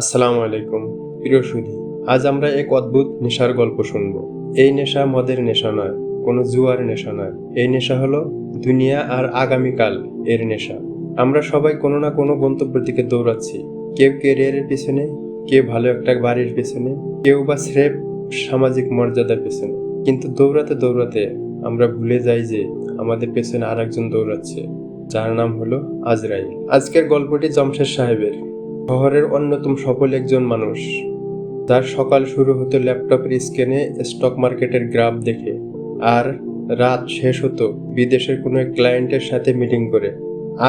আসসালামু আলাইকুম প্রিয় সুধী, আজ আমরা এক অদ্ভুত নেশার গল্প শুনব। এই নেশা মদের নেশা নয়, কোনো জুয়ার নেশা নয়। এই নেশা হলো দুনিয়া আর আগামীকাল এর নেশা। আমরা সবাই কোনো না কোনো গন্তব্যের দিকে দৌড়াচ্ছি। কেউ ক্যারিয়ারের পেছনে, কেউ ভালো একটা বাড়ির পেছনে, কেউ বা স্রেফ সামাজিক মর্যাদার পেছনে। কিন্তু দৌড়াতে দৌড়াতে আমরা ভুলে যাই যে আমাদের পেছনে আর একজন দৌড়াচ্ছে, যার নাম হলো আজরাইল। আজকের গল্পটি জমশেদ সাহেবের, শহরের অন্যতম সফল একজন মানুষ, যার সকাল শুরু হতো ল্যাপটপের স্ক্রিনে স্টক মার্কেটের গ্রাফ দেখে, আর রাত শেষ হতো বিদেশের কোনো এক ক্লায়েন্টের সাথে মিটিং করে।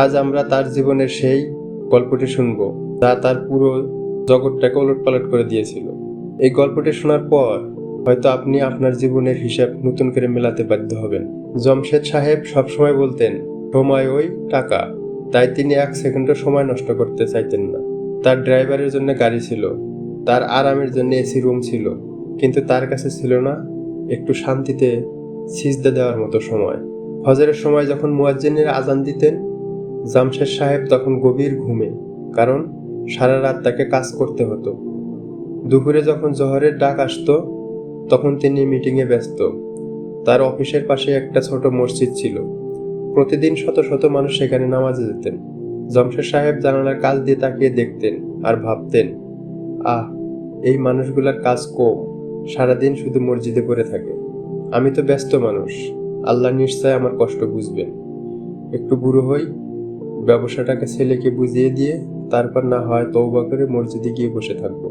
আজ আমরা তার জীবনের সেই গল্পটি শুনব, যা তার পুরো জগৎটাকে ওলটপালট করে দিয়েছিল। এই গল্পটি শোনার পর হয়তো আপনি আপনার জীবনের হিসাব নতুন করে মেলাতে বাধ্য হবেন। জমশেদ সাহেব সবসময় বলতেন, সময় ওই টাকা। তাই তিনি এক সেকেন্ডও সময় নষ্ট করতে চাইতেন না। তার ড্রাইভারের জন্য গাড়ি ছিল, তার আরামের জন্য এসি রুম ছিল, কিন্তু তার কাছে ছিল না একটু শান্তিতে সিজদা দেওয়ার মতো সময়। ফজরের সময় যখন মুয়াজ্জিনের আজান দিতেন, জামশেদ সাহেব তখন গভীর ঘুমে, কারণ সারা রাত তাকে কাজ করতে হতো। দুপুরে যখন জোহরের ডাক আসতো, তখন তিনি মিটিংয়ে ব্যস্ত। তার অফিসের পাশে একটা ছোট মসজিদ ছিল, প্রতিদিন শত শত মানুষ সেখানে নামাজে যেতেন। জমশেদ সাহেব জানালার কাছ দিয়ে তাকিয়ে দেখতেন আর ভাবতেন, এই মানুষগুলার কাজ কম, সারাদিন শুধু মসজিদে পড়ে থাকে। আমি তো ব্যস্ত মানুষ, আল্লাহ নিশ্চয় আমার কষ্ট বুঝবেন। একটু বুড়ো হই, ব্যবসাটাকে ছেলেকে বুঝিয়ে দিয়ে তারপর না হয় তওবা করে মসজিদে গিয়ে বসে থাকবো।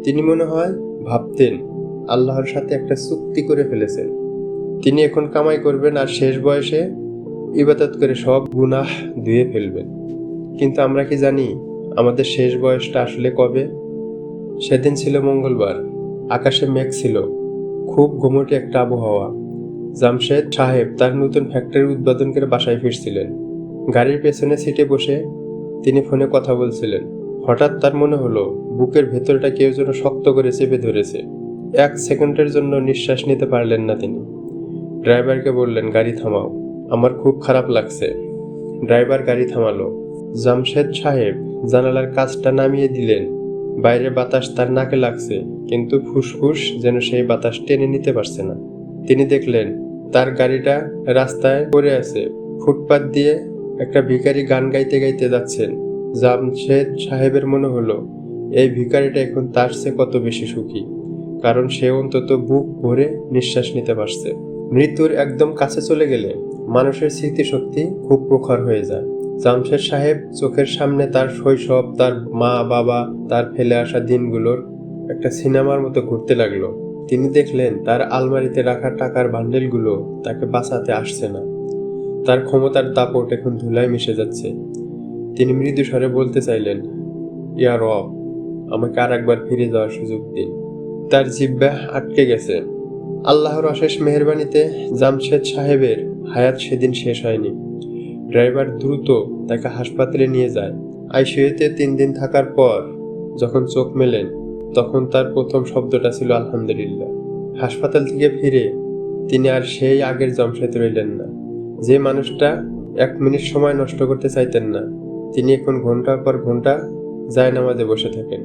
তিনি মনে হয় ভাবতেন, আল্লাহর সাথে একটা চুক্তি করে ফেলেছেন। তিনি এখন কামাই করবেন আর শেষ বয়সে ইবাদত করে সব গুনাহ ধুয়ে ফেলবেন। কিন্তু আমরা কি জানি আমাদের শেষ বয়সটা আসলে কবে? সেদিন ছিল মঙ্গলবার, আকাশে মেঘ ছিল, খুব ঘুমোটে একটা আবহাওয়া। জামশেদ সাহেব তার নতুন ফ্যাক্টরি উদ্বোধন করে বাসায় ফিরছিলেন। গাড়ির পেছনে সিটে বসে তিনি ফোনে কথা বলছিলেন। হঠাৎ তার মনে হলো বুকের ভেতরটা কেউ যেন শক্ত করে চেপে ধরেছে। এক সেকেন্ডের জন্য নিঃশ্বাস নিতে পারলেন না তিনি। ড্রাইভারকে বললেন, গাড়ি থামাও, আমার খুব খারাপ লাগছে। ড্রাইভার গাড়ি থামালো। জামশেদ সাহেব জানালার কাঁচটা নামিয়ে দিলেন। বাইরের বাতাস তার নাকে লাগছে, কিন্তু ফুসফুস যেন সেই বাতাস টেনে নিতে পারছে না। তিনি দেখলেন তার গাড়িটা রাস্তায় পড়ে আছে। ফুটপাত দিয়ে একটা ভিখারি গান গাইতে গাইতে যাচ্ছেন। জামশেদ সাহেবের মনে হলো এই ভিখারিটা এখন তার চেয়ে কত বেশি সুখী, কারণ সে অন্তত বুক ভরে নিঃশ্বাস নিতে পারছে। মৃত্যুর একদম কাছে চলে গেলে মানুষের স্মৃতিশক্তি খুব প্রখর হয়ে যায়। জামশেদ সাহেব চোখের সামনে তার শৈশব, তার মা বাবা, তার ফেলে আসা দিনগুলোর একটা সিনেমার মতো ঘুরতে লাগলো। তিনি দেখলেন তার আলমারিতে রাখা টাকার বান্ডেলগুলো তাকে বাঁচাতে আসছে না। তার ক্ষমতার দাপট এখন ধুলায় মিশে যাচ্ছে। তিনি মৃদু স্বরে বলতে চাইলেন, ইয়া রব, আমাকে আর একবার ফিরে যাওয়ার সুযোগ দিন। তার জিহ্বা আটকে গেছে। আল্লাহর অশেষ মেহেরবানিতে জামশেদ সাহেবের হায়াত সেদিন শেষ হয়নি। ড্রাইভার দ্রুত তাকে হাসপাতালে নিয়ে যায়। আইসিইউতে 3 দিন থাকার পর যখন চোখ মেলেন, তখন তার প্রথম শব্দটা ছিল আলহামদুলিল্লাহ। হাসপাতাল থেকে ফিরে তিনি আর সেই আগের জামশেদ রইলেন না। যে মানুষটা 1 মিনিট সময় নষ্ট করতে চাইতেন না, তিনি এখন ঘন্টার পর ঘন্টা জায়নামাজে বসে থাকেন।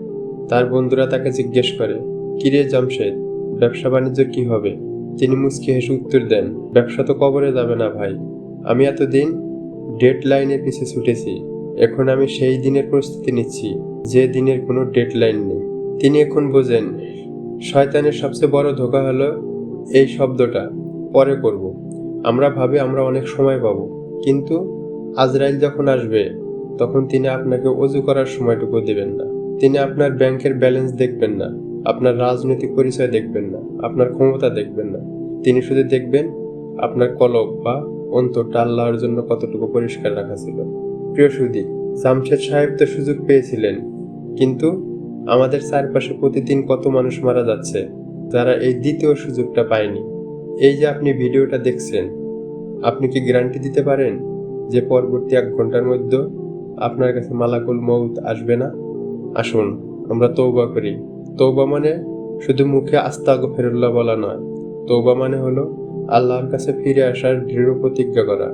তার বন্ধুরা তাকে জিজ্ঞেস করে, কিরে জামশেদ, ব্যবসা বাণিজ্য কি হবে? তিনি মুচকি হেসে উত্তর দেন, ব্যবসা তো কবরে যাবে না ভাই। আমি এতদিন ডেডলাইনের পিছে ছুটেছি, এখন আমি সেই দিনের প্রস্তুতি নিচ্ছি যে দিনের কোনো ডেডলাইন নেই। তিনি এখন বোঝেন শয়তানের সবচেয়ে বড় ধোঁকা হলো এই শব্দটা, পরে করব। আমরা ভাবি আমরা অনেক সময় পাবো, কিন্তু আজরাইল যখন আসবে তখন তিনি আপনাকে ওযু করার সময়টুকু দেবেন না। তিনি আপনার ব্যাংকের ব্যালেন্স দেখবেন না, আপনার রাজনৈতিক পরিচয় দেখবেন না, আপনার ক্ষমতা দেখবেন না। তিনি শুধু দেখবেন আপনার কলব বা অন্তরটা আল্লাহর জন্য কতটুকু পরিষ্কার রাখা ছিল। প্রিয় সুধী, জামশেদ সাহেব তো সুযোগ পেয়েছিলেন, কিন্তু আমাদের চারপাশে প্রতিদিন কত মানুষ মারা যাচ্ছে যারা এই দ্বিতীয় সুযোগটা পায়নি। এই যে আপনি ভিডিওটা দেখছেন, আপনি কি গ্যারান্টি দিতে পারেন যে পরবর্তী 1 ঘন্টার মধ্যে আপনার কাছে মালাকুল মউত আসবে না? আসুন আমরা তওবা করি। তওবা মানে শুধু মুখে আস্তাগফিরুল্লাহ বলা নয়। তওবা মানে হলো আল্লাহর কাছে ফিরে আসার দৃঢ় প্রতিজ্ঞা করা।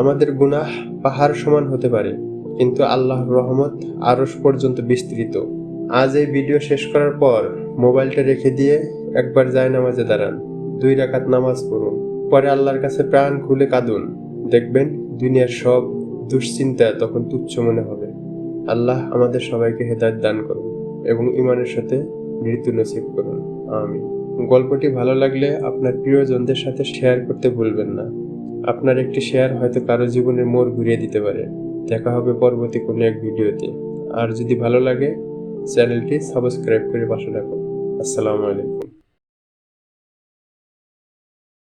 আমাদের গুনাহ পাহাড় সমান হতে পারে, কিন্তু আল্লাহর রহমত আরশ পর্যন্ত বিস্তৃত। আজ এই ভিডিও শেষ করার পর মোবাইলটা রেখে দিয়ে একবার জায়নামাজে দাঁড়ান, 2 রাকাত নামাজ পড়ুন, পরে আল্লাহর কাছে প্রাণ খুলে কাঁদুন। দেখবেন দুনিয়ার সব দুশ্চিন্তা তখন তুচ্ছ মনে হবে। আল্লাহ আমাদের সবাইকে হেদায়েত দান করুন এবং ঈমানের সাথে মৃত্যু নসিব করুন। আমিন। গল্পটি ভালো লাগলে আপনার প্রিয়জনদের সাথে শেয়ার করতে ভুলবেন না। আপনার একটি শেয়ার হয়তো কারো জীবনের মোড় ঘুরিয়ে দিতে পারে। দেখা হবে পরবর্তী কোনো এক ভিডিওতে। আর যদি ভালো লাগে চ্যানেলটি সাবস্ক্রাইব করে পাশে রাখুন। আসসালামু আলাইকুম।